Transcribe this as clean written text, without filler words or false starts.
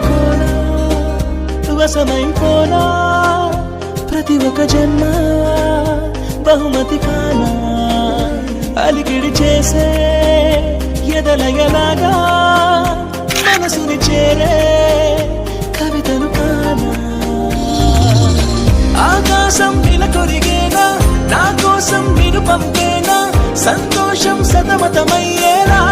అందుకోనా వశమైపోనా ప్రతి ఒక్క జన్మ బహుమతి కానా అలికిడి చేసే ఎదలయలాగా మనసుని చేరే కవితలు కానా ఆకాశం నిలకొరిగేనా నా కోసం మీరు పంపేనా సంతోషం సతమతమయ్యేలా